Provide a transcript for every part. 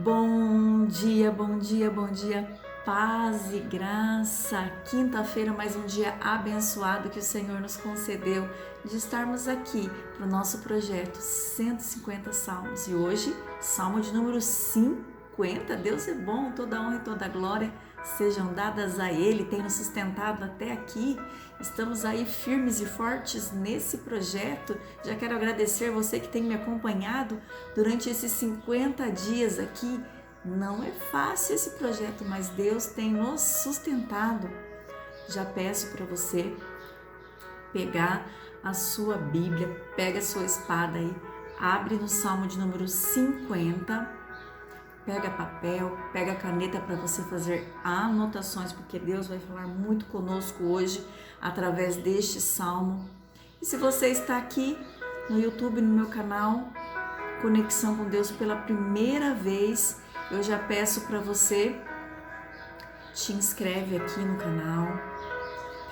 Bom dia, bom dia, bom dia, paz e graça. Quinta-feira, mais um dia abençoado que o Senhor nos concedeu de estarmos aqui para o nosso projeto 150 Salmos. E hoje, Salmo de número 50. Deus é bom, toda honra e toda glória sejam dadas a Ele, tem nos sustentado até aqui. Estamos aí firmes e fortes nesse projeto. Já quero agradecer você que tem me acompanhado durante esses 50 dias aqui. Não é fácil esse projeto, mas Deus tem nos sustentado. Já peço para você pegar a sua Bíblia, pega a sua espada aí, abre no Salmo de número 50. Pega papel, pega caneta para você fazer anotações, porque Deus vai falar muito conosco hoje através deste salmo. E se você está aqui no YouTube, no meu canal, Conexão com Deus pela primeira vez, eu já peço para você, te inscreve aqui no canal,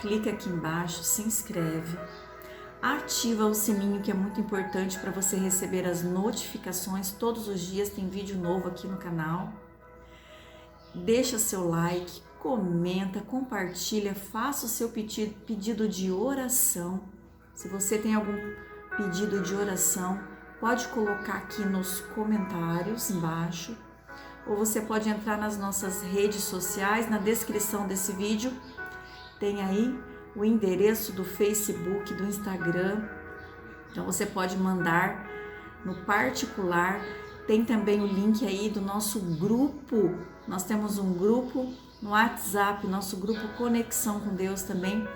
clica aqui embaixo, se inscreve. Ativa o sininho, que é muito importante para você receber as notificações. Todos os dias tem vídeo novo aqui no canal. Deixa seu like, comenta, compartilha, faça o seu pedido de oração. Se você tem algum pedido de oração, pode colocar aqui nos comentários embaixo. Ou você pode entrar nas nossas redes sociais, na descrição desse vídeo. Tem aí o endereço do Facebook, do Instagram, então você pode mandar no particular. Tem também o link aí do nosso grupo, nós temos um grupo no WhatsApp, nosso grupo Conexão com Deus também,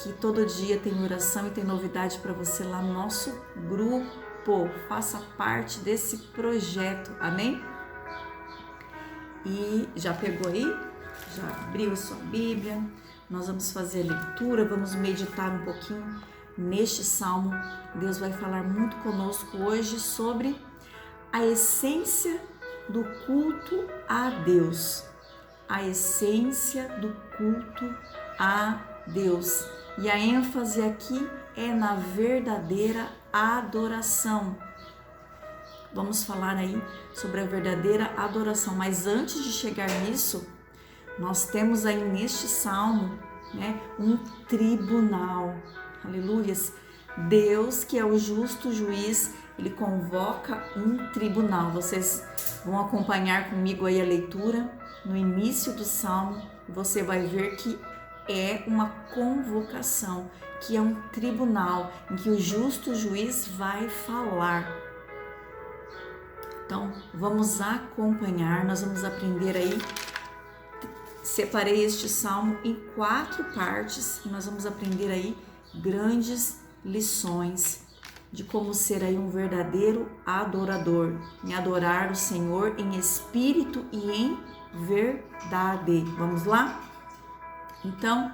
que todo dia tem oração e tem novidade para você lá no nosso grupo. Faça parte desse projeto, amém? E já pegou aí? Já abriu a sua Bíblia? Nós vamos fazer a leitura, vamos meditar um pouquinho neste salmo. Deus vai falar muito conosco hoje sobre a essência do culto a Deus. A essência do culto a Deus. E a ênfase aqui é na verdadeira adoração. Vamos falar aí sobre a verdadeira adoração, mas antes de chegar nisso, nós temos aí neste salmo, um tribunal, aleluias. Deus, que é o justo juiz, ele convoca um tribunal. Vocês vão acompanhar comigo aí a leitura no início do salmo. Você vai ver que é uma convocação, que é um tribunal em que o justo juiz vai falar. Então, vamos acompanhar, nós vamos aprender aí. Separei este salmo em 4 partes e nós vamos aprender aí grandes lições de como ser aí um verdadeiro adorador, em adorar o Senhor em espírito e em verdade. Vamos lá? Então,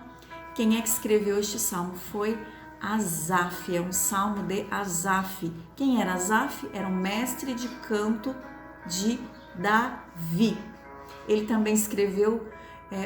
quem é que escreveu este salmo? Foi Asaf, é um salmo de Asaf. Quem era Asaf? Era um mestre de canto de Davi. Ele também escreveu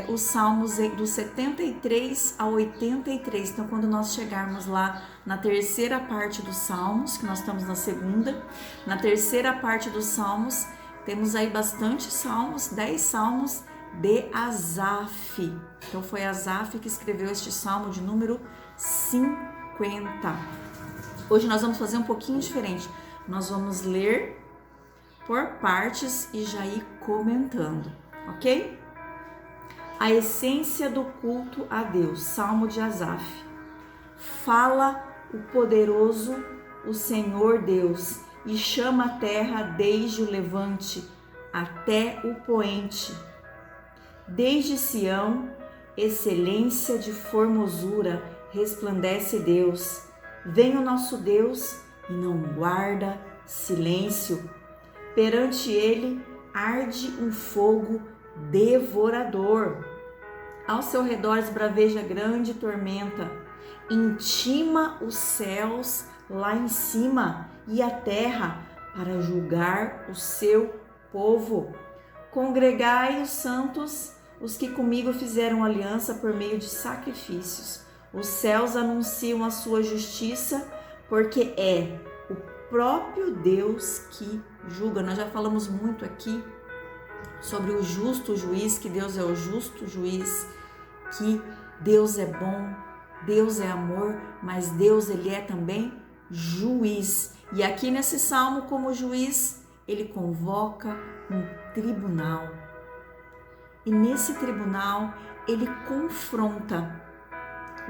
os salmos do 73 ao 83. Então, quando nós chegarmos lá na terceira parte dos salmos, que nós estamos na segunda, na terceira parte dos salmos, temos aí bastante salmos, 10 salmos de Asaf. Então, foi Asaf que escreveu este salmo de número 50. Hoje nós vamos fazer um pouquinho diferente. Nós vamos ler por partes e já ir comentando, ok? A essência do culto a Deus, Salmo de Asaf. Fala o poderoso, o Senhor Deus, e chama a terra desde o levante até o poente. Desde Sião, excelência de formosura, resplandece Deus. Vem o nosso Deus e não guarda silêncio. Perante ele arde um fogo devorador. Ao seu redor esbraveja grande tormenta. Intima os céus lá em cima e a terra para julgar o seu povo. Congregai os santos, os que comigo fizeram aliança por meio de sacrifícios. Os céus anunciam a sua justiça, porque é o próprio Deus que julga. Nós já falamos muito aqui sobre o justo juiz, que Deus é o justo juiz, que Deus é bom, Deus é amor, mas Deus, ele é também juiz. E aqui nesse salmo, como juiz, ele convoca um tribunal. E nesse tribunal, ele confronta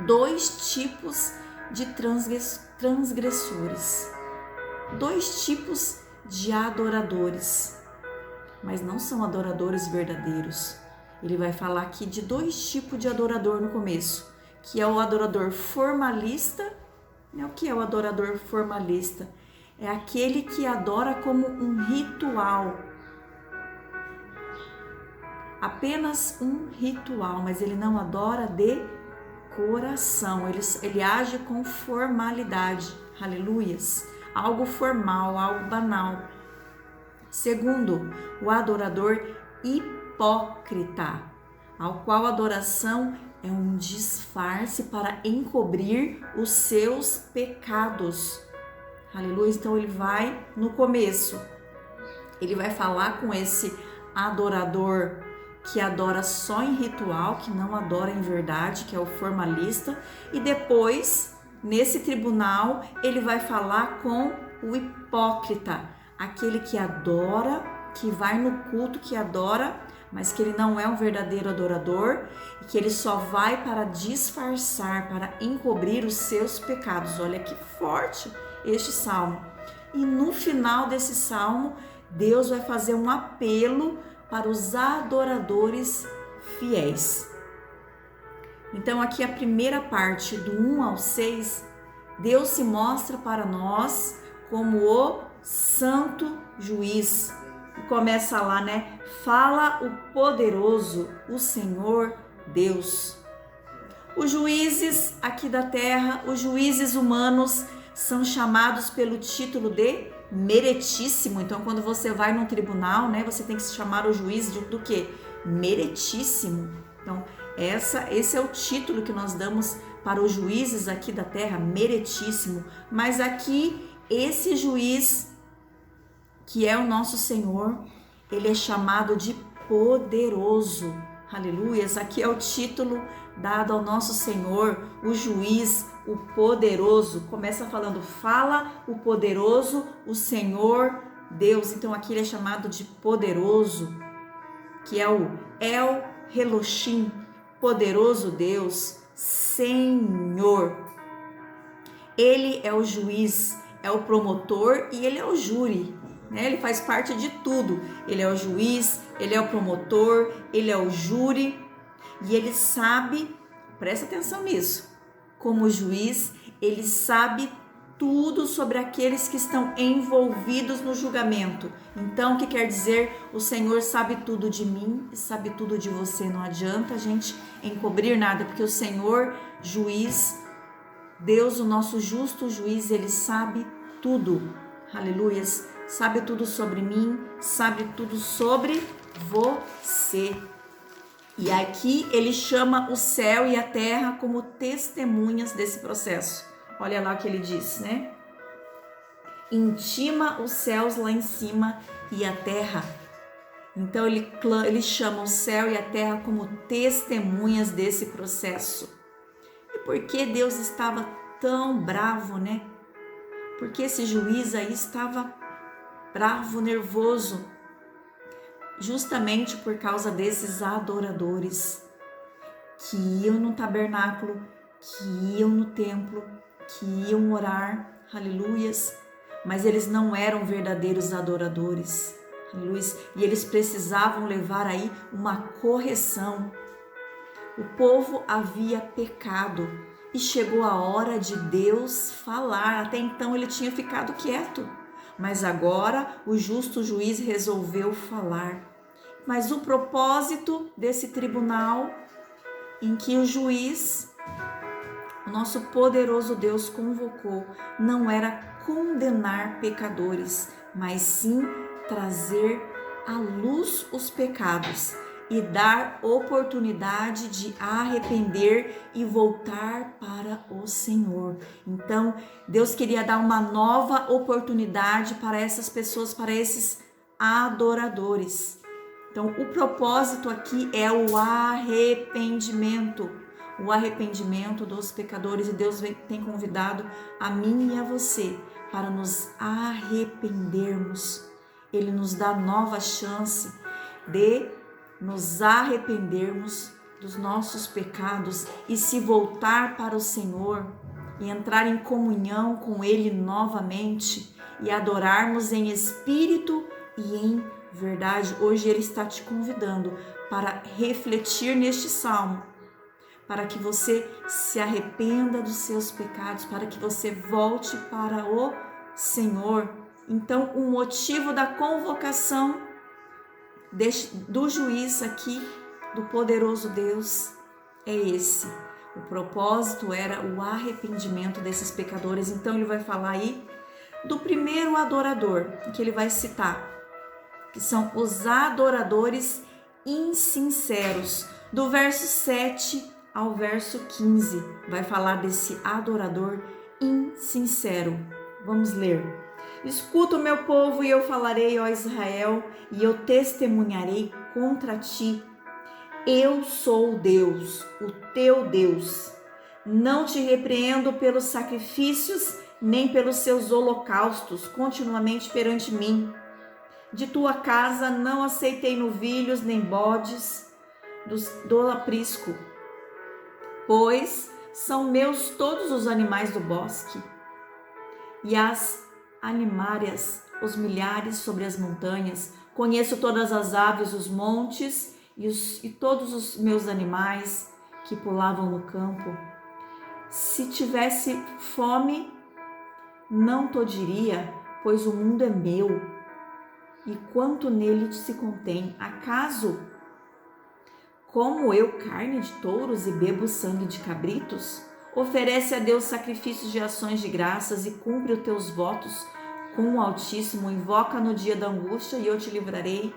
dois tipos de transgressores, dois tipos de adoradores, mas não são adoradores verdadeiros. Ele vai falar aqui de dois tipos de adorador no começo, que é o adorador formalista. O que é o adorador formalista? É aquele que adora como um ritual, apenas um ritual, mas ele não adora de coração, ele age com formalidade, aleluias, algo formal, algo banal. Segundo, o adorador hipócrita, ao qual a adoração é um disfarce para encobrir os seus pecados. Aleluia. Então ele vai no começo, ele vai falar com esse adorador que adora só em ritual, que não adora em verdade, que é o formalista, e depois, nesse tribunal, ele vai falar com o hipócrita, aquele que adora, que vai no culto, que adora, mas que ele não é um verdadeiro adorador e que ele só vai para disfarçar, para encobrir os seus pecados. Olha que forte este salmo. E no final desse salmo, Deus vai fazer um apelo para os adoradores fiéis. Então aqui a primeira parte, do 1 ao 6, Deus se mostra para nós como o santo juiz. E começa lá, né? Fala o poderoso, o Senhor Deus. Os juízes aqui da terra, os juízes humanos, são chamados pelo título de meritíssimo. Então, quando você vai num tribunal, né, você tem que chamar o juiz do quê? Meritíssimo. Então, esse é o título que nós damos para os juízes aqui da terra, meritíssimo. Mas aqui, esse juiz, que é o nosso Senhor, ele é chamado de poderoso. Aleluias, aqui é o título dado ao nosso Senhor, o juiz, o poderoso. Começa falando, fala o poderoso, o Senhor Deus. Então aqui ele é chamado de poderoso, que é o El Elohim, poderoso Deus, Senhor. Ele é o juiz, é o promotor e ele é o júri. Ele faz parte de tudo. Ele é o juiz, ele é o promotor, ele é o júri. E ele sabe, presta atenção nisso, como juiz, ele sabe tudo sobre aqueles que estão envolvidos no julgamento. Então, o que quer dizer? O Senhor sabe tudo de mim e sabe tudo de você. Não adianta a gente encobrir nada, porque o Senhor, juiz, Deus, o nosso justo juiz, ele sabe tudo. Aleluias. Sabe tudo sobre mim, sabe tudo sobre você. E aqui ele chama o céu e a terra como testemunhas desse processo. Olha lá o que ele diz, né? Intima os céus lá em cima e a terra. Então ele chama o céu e a terra como testemunhas desse processo. E por que Deus estava tão bravo, né? Porque esse juiz aí estava bravo, nervoso, justamente por causa desses adoradores que iam no tabernáculo, que iam no templo, que iam orar, aleluias, mas eles não eram verdadeiros adoradores, aleluias, e eles precisavam levar aí uma correção. O povo havia pecado e chegou a hora de Deus falar. Até então ele tinha ficado quieto, mas agora o justo juiz resolveu falar. Mas o propósito desse tribunal em que o juiz, o nosso poderoso Deus, convocou, não era condenar pecadores, mas sim trazer à luz os pecados. e dar oportunidade de arrepender e voltar para o Senhor. Então, Deus queria dar uma nova oportunidade para essas pessoas, para esses adoradores. Então, o propósito aqui é o arrependimento dos pecadores, e Deus tem convidado a mim e a você para nos arrependermos. Ele nos dá nova chance de nos arrependermos dos nossos pecados e se voltar para o Senhor e entrar em comunhão com Ele novamente e adorarmos em espírito e em verdade. Hoje Ele está te convidando para refletir neste salmo, para que você se arrependa dos seus pecados, para que você volte para o Senhor. Então, o motivo da convocação do juiz aqui, do poderoso Deus, é esse. O propósito era o arrependimento desses pecadores. Então, ele vai falar aí do primeiro adorador, que ele vai citar, que são os adoradores insinceros. Do verso 7 ao verso 15, vai falar desse adorador insincero. Vamos ler. Escuta o meu povo, e eu falarei, ó Israel, e eu testemunharei contra ti. Eu sou Deus, o teu Deus. Não te repreendo pelos sacrifícios, nem pelos seus holocaustos, continuamente perante mim. De tua casa não aceitei novilhos, nem bodes do aprisco, pois são meus todos os animais do bosque, e as animárias, os milhares sobre as montanhas. Conheço todas as aves, os montes e todos os meus animais que pulavam no campo. Se tivesse fome, não te diria, pois o mundo é meu, e quanto nele se contém. Acaso como eu carne de touros e bebo sangue de cabritos? Oferece a Deus sacrifícios de ações de graças e cumpre os teus votos com o Altíssimo. Invoca no dia da angústia e eu te livrarei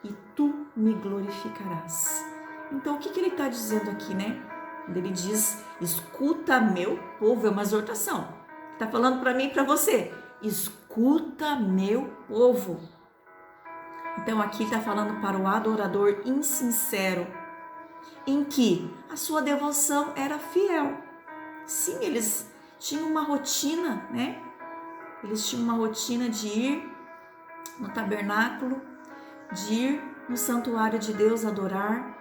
e tu me glorificarás. Então, o que ele está dizendo aqui, né? Quando ele diz, escuta meu povo, é uma exortação. Está falando para mim e para você. Escuta meu povo. Então, aqui está falando para o adorador insincero, em que a sua devoção era fiel. Sim, eles tinham uma rotina, né? Eles tinham uma rotina de ir no tabernáculo, de ir no santuário de Deus adorar.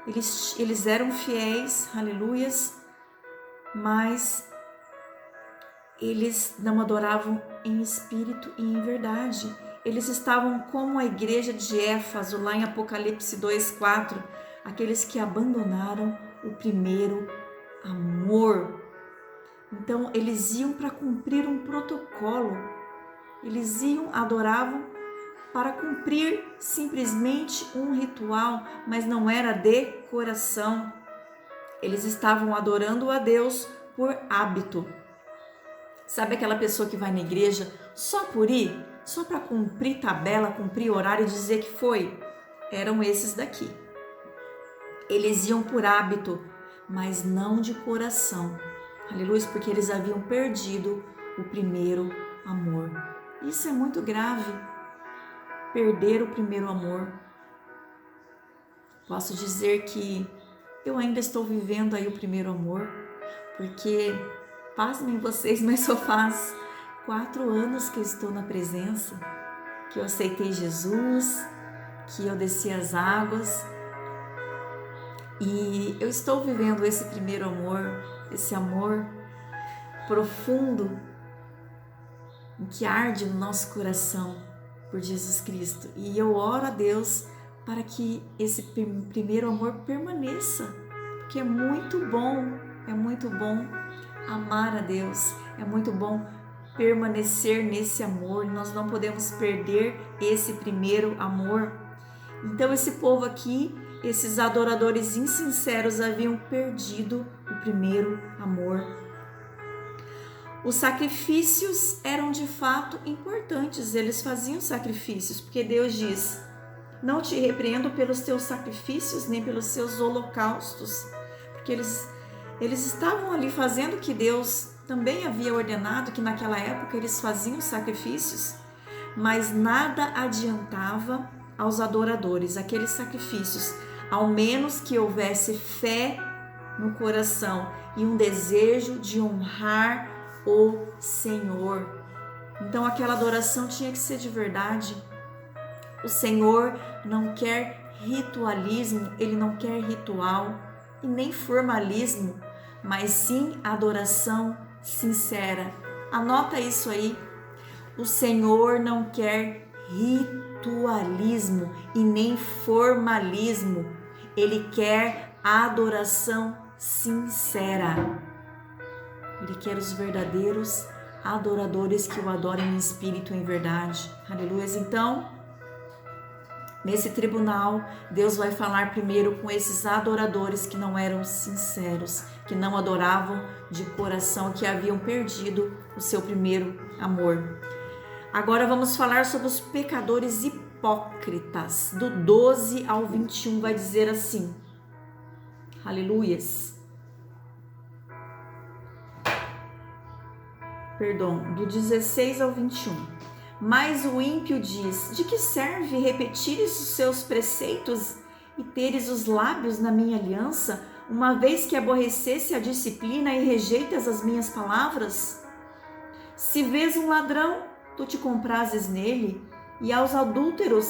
Eles eram fiéis, aleluias, mas eles não adoravam em espírito e em verdade. Eles estavam como a igreja de Éfeso, lá em Apocalipse 2:4, aqueles que abandonaram o primeiro amor. Então, eles iam para cumprir um protocolo, eles adoravam para cumprir simplesmente um ritual, mas não era de coração. Eles estavam adorando a Deus por hábito. Sabe aquela pessoa que vai na igreja só por ir? Só para cumprir tabela, cumprir horário e dizer que foi? Eram esses daqui. Eles iam por hábito, mas não de coração. Aleluia, porque eles haviam perdido o primeiro amor. Isso é muito grave, perder o primeiro amor. Posso dizer que eu ainda estou vivendo aí o primeiro amor, porque, pasmem vocês, mas só faz 4 anos que eu estou na presença, que eu aceitei Jesus, que eu desci as águas, e eu estou vivendo esse primeiro amor, esse amor profundo que arde no nosso coração por Jesus Cristo. E eu oro a Deus para que esse primeiro amor permaneça, porque é muito bom amar a Deus, é muito bom permanecer nesse amor. Nós não podemos perder esse primeiro amor. Então esse povo aqui, esses adoradores insinceros, haviam perdido o primeiro amor. Os sacrifícios eram de fato importantes, eles faziam sacrifícios, porque Deus diz, Não te repreendo pelos teus sacrifícios, nem pelos seus holocaustos, porque eles estavam ali fazendo o que Deus também havia ordenado, que naquela época eles faziam sacrifícios, mas nada adiantava aos adoradores aqueles sacrifícios, ao menos que houvesse fé no coração e um desejo de honrar o Senhor. Então aquela adoração tinha que ser de verdade. O Senhor não quer ritualismo, Ele não quer ritual e nem formalismo, mas sim adoração sincera. Anota isso aí. O Senhor não quer ritualismo e nem formalismo. Ele quer adoração sincera. Ele quer os verdadeiros adoradores que o adorem em espírito e em verdade. Aleluia. Então, nesse tribunal, Deus vai falar primeiro com esses adoradores que não eram sinceros, que não adoravam de coração, que haviam perdido o seu primeiro amor. Agora vamos falar sobre os pecadores hipócritas. Do 12 ao 21 vai dizer assim. Aleluias. Perdão, do 16 ao 21. Mas o ímpio diz: de que serve repetires os seus preceitos e teres os lábios na minha aliança, uma vez que aborrecesse a disciplina e rejeitas as minhas palavras? Se vês um ladrão, tu te comprases nele, e aos adúlteros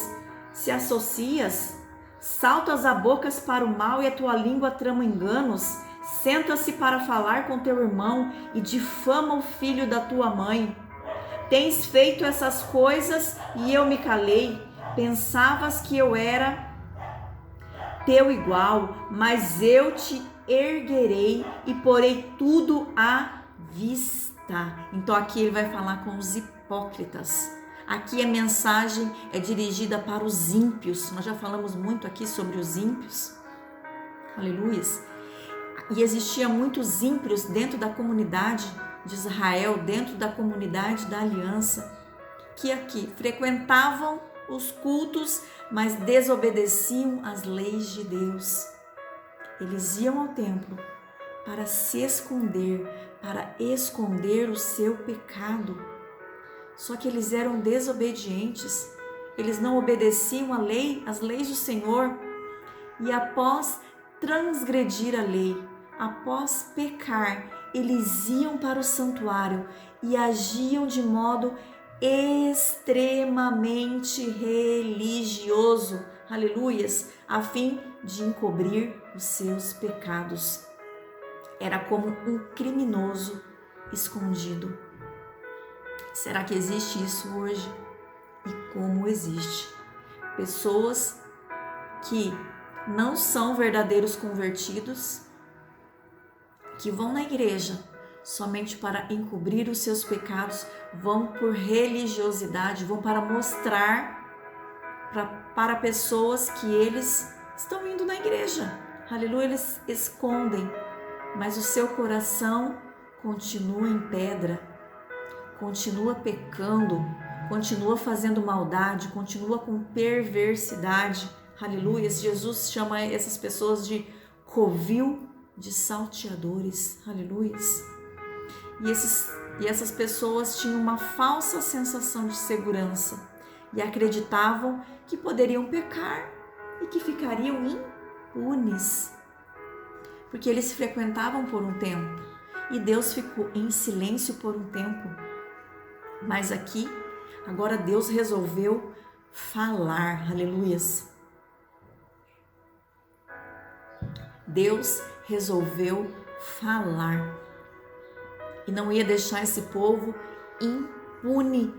se associas, saltas a bocas para o mal e a tua língua trama enganos, senta-se para falar com teu irmão e difama o filho da tua mãe. Tens feito essas coisas e eu me calei. Pensavas que eu era teu igual, mas eu te erguerei e porei tudo à vista. Então aqui ele vai falar com os hipócritas. Aqui a mensagem é dirigida para os ímpios. Nós já falamos muito aqui sobre os ímpios. Aleluias. E existia muitos ímpios dentro da comunidade de Israel, dentro da comunidade da aliança, que aqui frequentavam os cultos, mas desobedeciam às leis de Deus. Eles iam ao templo para se esconder, para esconder o seu pecado. Só que eles eram desobedientes, eles não obedeciam a lei, as leis do Senhor, e após transgredir a lei, após pecar, eles iam para o santuário e agiam de modo extremamente religioso, aleluias, a fim de encobrir os seus pecados. Era como um criminoso escondido. Será que existe isso hoje? E como existe? Pessoas que não são verdadeiros convertidos, que vão na igreja somente para encobrir os seus pecados, vão por religiosidade, vão para mostrar para pessoas que eles estão indo na igreja. Aleluia, eles escondem, mas o seu coração continua em pedra, continua pecando, continua fazendo maldade, continua com perversidade. Aleluia, Jesus chama essas pessoas de covil de salteadores, aleluias. E essas pessoas tinham uma falsa sensação de segurança e acreditavam que poderiam pecar e que ficariam impunes, porque eles frequentavam por um tempo e Deus ficou em silêncio por um tempo. Mas aqui, agora Deus resolveu falar, aleluias. Deus resolveu falar e não ia deixar esse povo impune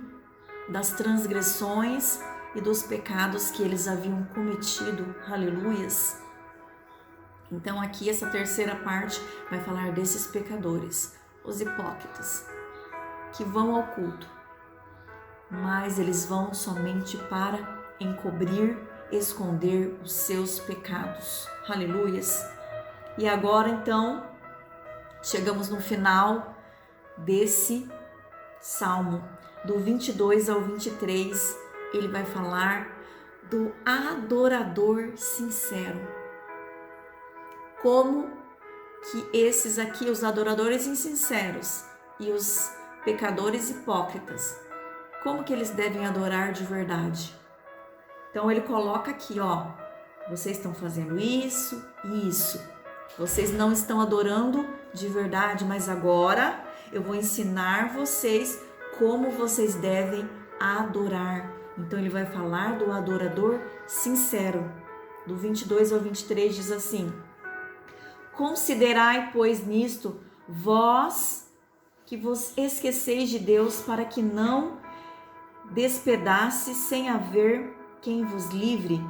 das transgressões e dos pecados que eles haviam cometido, aleluias. Então aqui essa terceira parte vai falar desses pecadores, os hipócritas, que vão ao culto, mas eles vão somente para encobrir, esconder os seus pecados, aleluias. E agora então, chegamos no final desse salmo, do 22 ao 23, ele vai falar do adorador sincero. Como que esses aqui, os adoradores insinceros e os pecadores hipócritas, como que eles devem adorar de verdade? Então ele coloca aqui, ó, vocês estão fazendo isso e isso. Vocês não estão adorando de verdade, mas agora eu vou ensinar vocês como vocês devem adorar. Então ele vai falar do adorador sincero. Do 22 ao 23 diz assim: considerai, pois, nisto, vós que vos esqueceis de Deus, para que não despedace sem haver quem vos livre.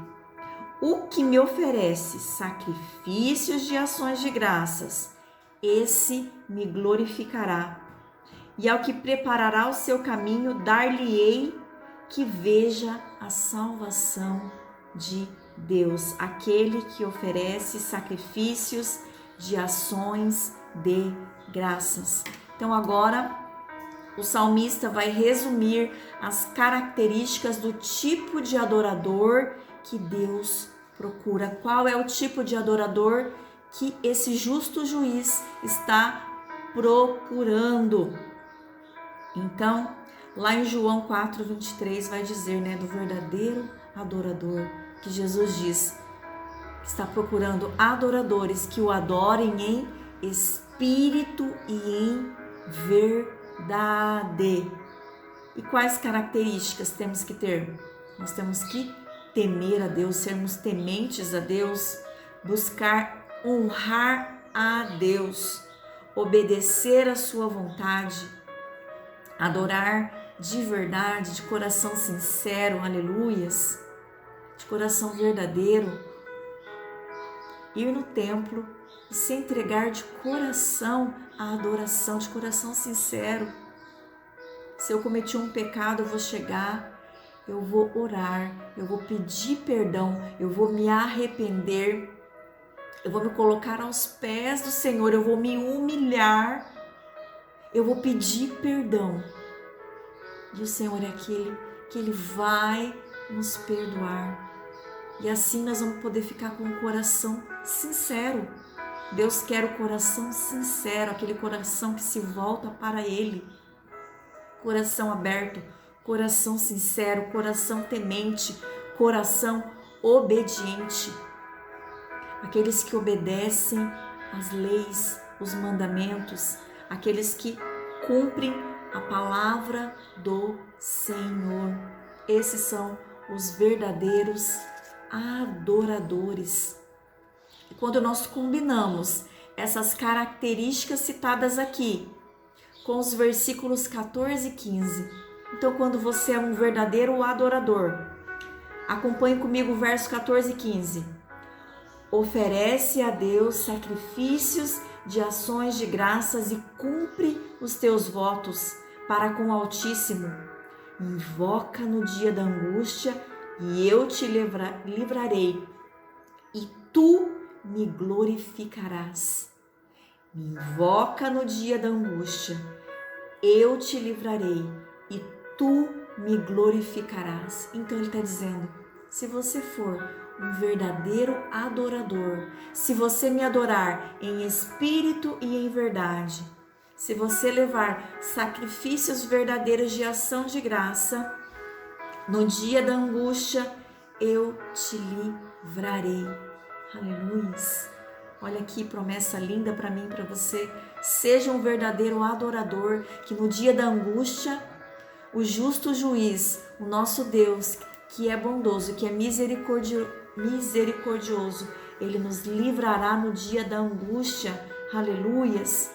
O que me oferece sacrifícios de ações de graças, esse me glorificará. E ao que preparará o seu caminho, dar-lhe-ei que veja a salvação de Deus. Aquele que oferece sacrifícios de ações de graças. Então agora o salmista vai resumir as características do tipo de adorador que Deus procura. Qual é o tipo de adorador que esse justo juiz está procurando? Então, lá em João 4:23 vai dizer, né, do verdadeiro adorador, que Jesus diz que está procurando adoradores que o adorem em espírito e em verdade. E quais características temos que ter? Nós temos que temer a Deus, sermos tementes a Deus, buscar honrar a Deus, obedecer a sua vontade, adorar de verdade, de coração sincero, aleluias, de coração verdadeiro, ir no templo e se entregar de coração à adoração, de coração sincero. Se eu cometi um pecado, eu vou chegar, eu vou orar, eu vou pedir perdão, eu vou me arrepender, eu vou me colocar aos pés do Senhor, eu vou me humilhar, eu vou pedir perdão. E o Senhor é aquele que Ele vai nos perdoar. E assim nós vamos poder ficar com o coração sincero. Deus quer o coração sincero, aquele coração que se volta para Ele. Coração aberto, coração sincero, coração temente, coração obediente. Aqueles que obedecem às leis, os mandamentos, aqueles que cumprem a palavra do Senhor. Esses são os verdadeiros adoradores. E quando nós combinamos essas características citadas aqui com os versículos 14 e 15, então quando você é um verdadeiro adorador, acompanhe comigo o verso 14 e 15. Oferece a Deus sacrifícios de ações de graças e cumpre os teus votos para com o Altíssimo. Invoca no dia da angústia e eu te livrarei, e tu me glorificarás. Me invoca no dia da angústia, eu te livrarei, e tu me glorificarás. Então ele está dizendo, se você for um verdadeiro adorador, se você me adorar em espírito e em verdade, se você levar sacrifícios verdadeiros de ação de graça, no dia da angústia, eu te livrarei. Aleluia. Olha aqui, promessa linda para mim, para você. Seja um verdadeiro adorador, que no dia da angústia, o justo juiz, o nosso Deus, que é bondoso, que é misericordioso, Ele nos livrará no dia da angústia. Aleluias.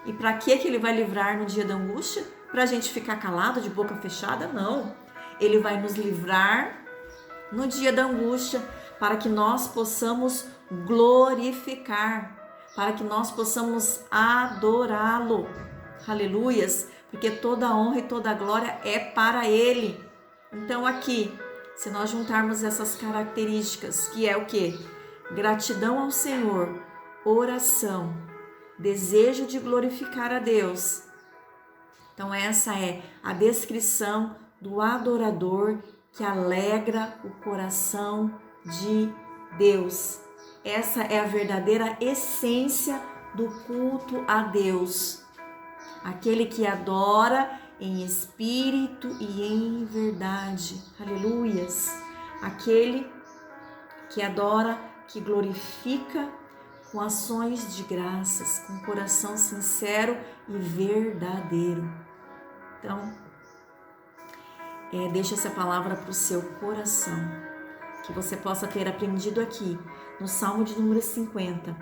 E para que Ele vai livrar no dia da angústia? Para a gente ficar calado, de boca fechada? Não. Ele vai nos livrar no dia da angústia para que nós possamos glorificar, para que nós possamos adorá-lo. Aleluias, porque toda a honra e toda a glória é para Ele. Então aqui, se nós juntarmos essas características, que é o quê? Gratidão ao Senhor, oração, desejo de glorificar a Deus. Então essa é a descrição do adorador que alegra o coração de Deus. Essa é a verdadeira essência do culto a Deus. Aquele que adora em espírito e em verdade. Aleluias. Aquele que adora, que glorifica com ações de graças, com coração sincero e verdadeiro. Então, deixa essa palavra para o seu coração, que você possa ter aprendido aqui no Salmo de número 50.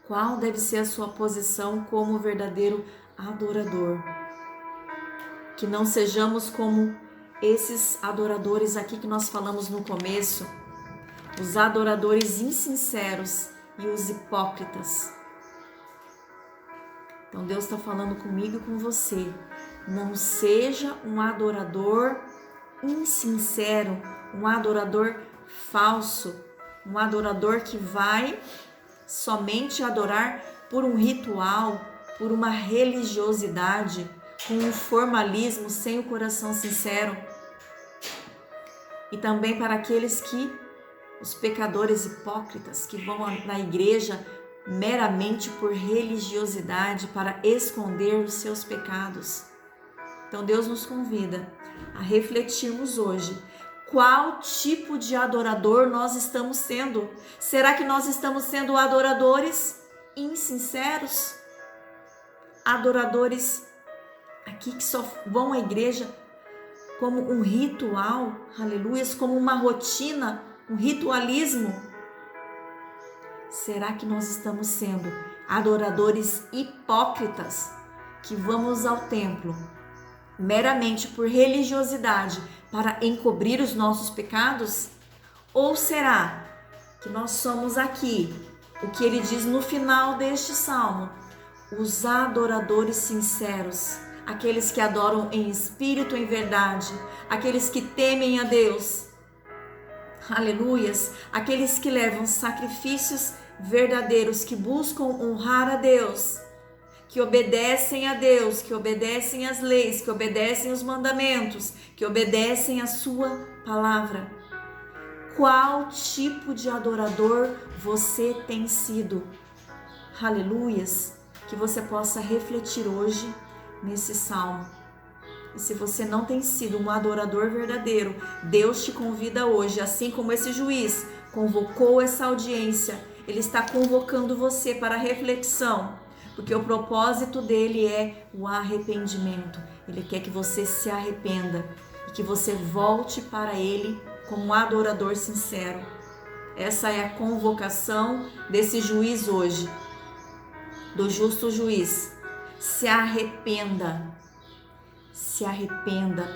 Qual deve ser a sua posição como verdadeiro adorador? Que não sejamos como esses adoradores aqui que nós falamos no começo, os adoradores insinceros e os hipócritas. Então Deus está falando comigo e com você. Não seja um adorador insincero, um adorador falso, um adorador que vai somente adorar por um ritual, por uma religiosidade, com um formalismo, sem o coração sincero. E também para aqueles os pecadores hipócritas, que vão na igreja meramente por religiosidade, para esconder os seus pecados. Então Deus nos convida a refletirmos hoje qual tipo de adorador nós estamos sendo. Será que nós estamos sendo adoradores insinceros? Adoradores aqui que só vão à igreja como um ritual, aleluias, como uma rotina, um ritualismo? Será que nós estamos sendo adoradores hipócritas, que vamos ao templo meramente por religiosidade para encobrir os nossos pecados? Ou será que nós somos aqui, o que ele diz no final deste salmo, os adoradores sinceros, aqueles que adoram em espírito e em verdade, aqueles que temem a Deus, aleluias, aqueles que levam sacrifícios verdadeiros, que buscam honrar a Deus, que obedecem a Deus, que obedecem às leis, que obedecem os mandamentos, que obedecem a sua palavra. Qual tipo de adorador você tem sido? Aleluias, que você possa refletir hoje nesse salmo. E se você não tem sido um adorador verdadeiro, Deus te convida hoje, assim como esse juiz convocou essa audiência, ele está convocando você para reflexão, porque o propósito dele é o arrependimento. Ele quer que você se arrependa e que você volte para ele como um adorador sincero. Essa é a convocação desse juiz hoje, do justo juiz. Se arrependa,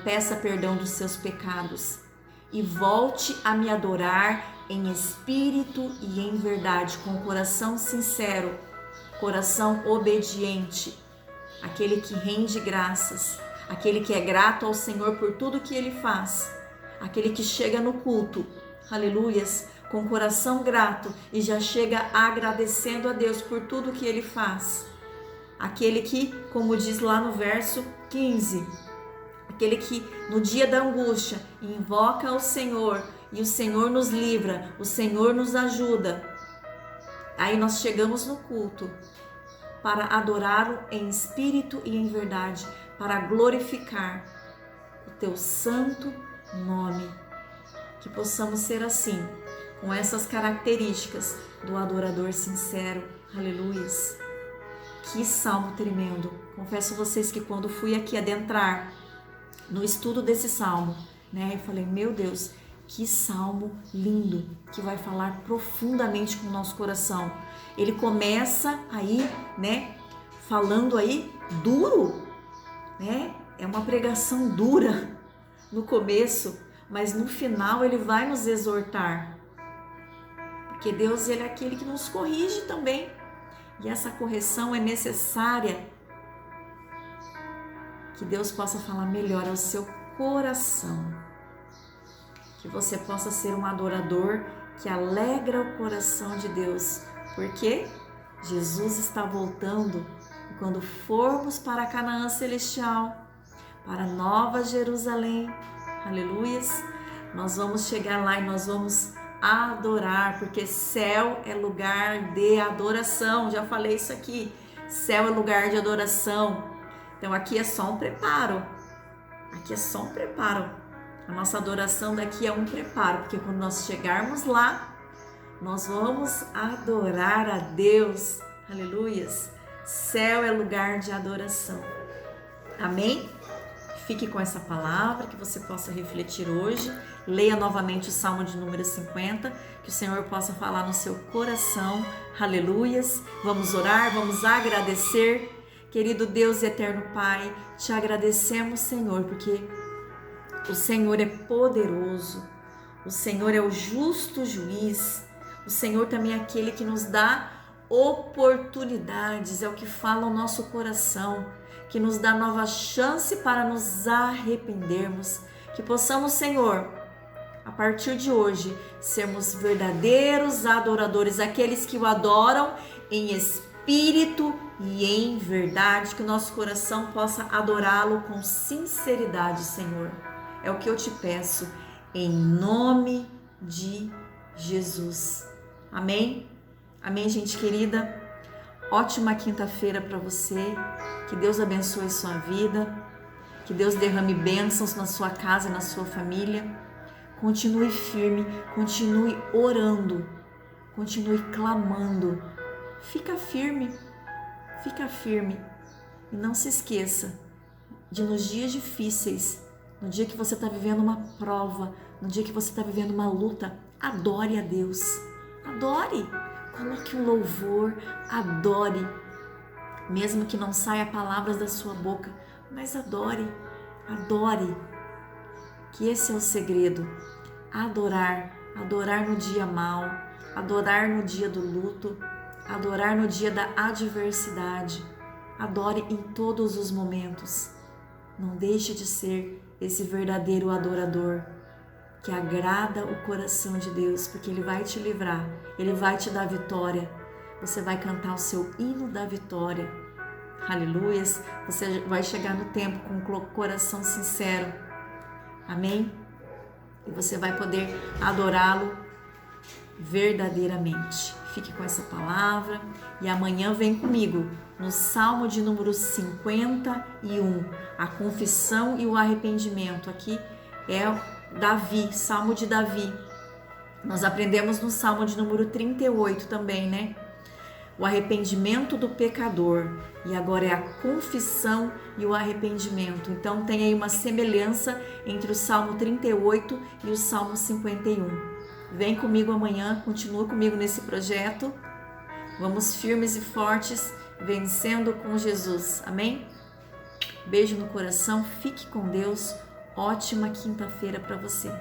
peça perdão dos seus pecados e volte a me adorar em espírito e em verdade, com o coração sincero, coração obediente, aquele que rende graças, aquele que é grato ao Senhor por tudo que Ele faz, aquele que chega no culto, aleluias, com coração grato e já chega agradecendo a Deus por tudo que Ele faz. Aquele que, como diz lá no verso 15, aquele que no dia da angústia invoca ao Senhor e o Senhor nos livra, o Senhor nos ajuda. Aí nós chegamos no culto para adorá-lo em espírito e em verdade, para glorificar o teu santo nome. Que possamos ser assim, com essas características do adorador sincero. Aleluias. Que salmo tremendo. Confesso a vocês que quando fui aqui adentrar no estudo desse salmo, eu falei, meu Deus, que salmo lindo, que vai falar profundamente com o nosso coração. Ele começa aí, falando aí duro, é uma pregação dura no começo, mas no final ele vai nos exortar. Porque Deus, ele é aquele que nos corrige também. E essa correção é necessária. Que Deus possa falar melhor ao seu coração. Que você possa ser um adorador que alegra o coração de Deus. Porque Jesus está voltando. E quando formos para Canaã Celestial, para Nova Jerusalém, aleluias. Nós vamos chegar lá e nós vamos adorar, porque céu é lugar de adoração. Já falei isso aqui. Céu é lugar de adoração. Então aqui é só um preparo. Aqui é só um preparo. A nossa adoração daqui é um preparo, porque quando nós chegarmos lá, nós vamos adorar a Deus. Aleluias. Céu é lugar de adoração. Amém? Fique com essa palavra, que você possa refletir hoje. Leia novamente o Salmo de número 50, que o Senhor possa falar no seu coração. Aleluias. Vamos orar, vamos agradecer. Querido Deus e eterno Pai, te agradecemos, Senhor, porque o Senhor é poderoso. O Senhor é o justo juiz. O Senhor também é aquele que nos dá oportunidades, é o que fala o nosso coração, que nos dá nova chance para nos arrependermos, que possamos, Senhor, a partir de hoje, sermos verdadeiros adoradores, aqueles que o adoram em espírito e em verdade, que o nosso coração possa adorá-lo com sinceridade, Senhor. É o que eu te peço, em nome de Jesus. Amém? Amém, gente querida? Ótima quinta-feira para você. Que Deus abençoe sua vida. Que Deus derrame bênçãos na sua casa e na sua família. Continue firme, continue orando, continue clamando. Fica firme. E não se esqueça de, nos dias difíceis, no dia que você está vivendo uma prova, no dia que você está vivendo uma luta, adore a Deus. Adore. Coloque um louvor, adore. Mesmo que não saia palavras da sua boca, mas adore. Que esse é o segredo. Adorar no dia mau, adorar no dia do luto, adorar no dia da adversidade. Adore em todos os momentos. Não deixe de ser esse verdadeiro adorador que agrada o coração de Deus, porque Ele vai te livrar, Ele vai te dar vitória. Você vai cantar o seu hino da vitória. Aleluias. Você vai chegar no tempo com o coração sincero. Amém? E você vai poder adorá-lo verdadeiramente. Fique com essa palavra e amanhã vem comigo no Salmo de número 51, a confissão e o arrependimento. Aqui é Davi, Salmo de Davi. Nós aprendemos no Salmo de número 38 também, né? O arrependimento do pecador. E agora é a confissão e o arrependimento. Então tem aí uma semelhança entre o Salmo 38 e o Salmo 51. Vem comigo amanhã, continua comigo nesse projeto. Vamos firmes e fortes, vencendo com Jesus. Amém? Beijo no coração, fique com Deus. Ótima quinta-feira para você.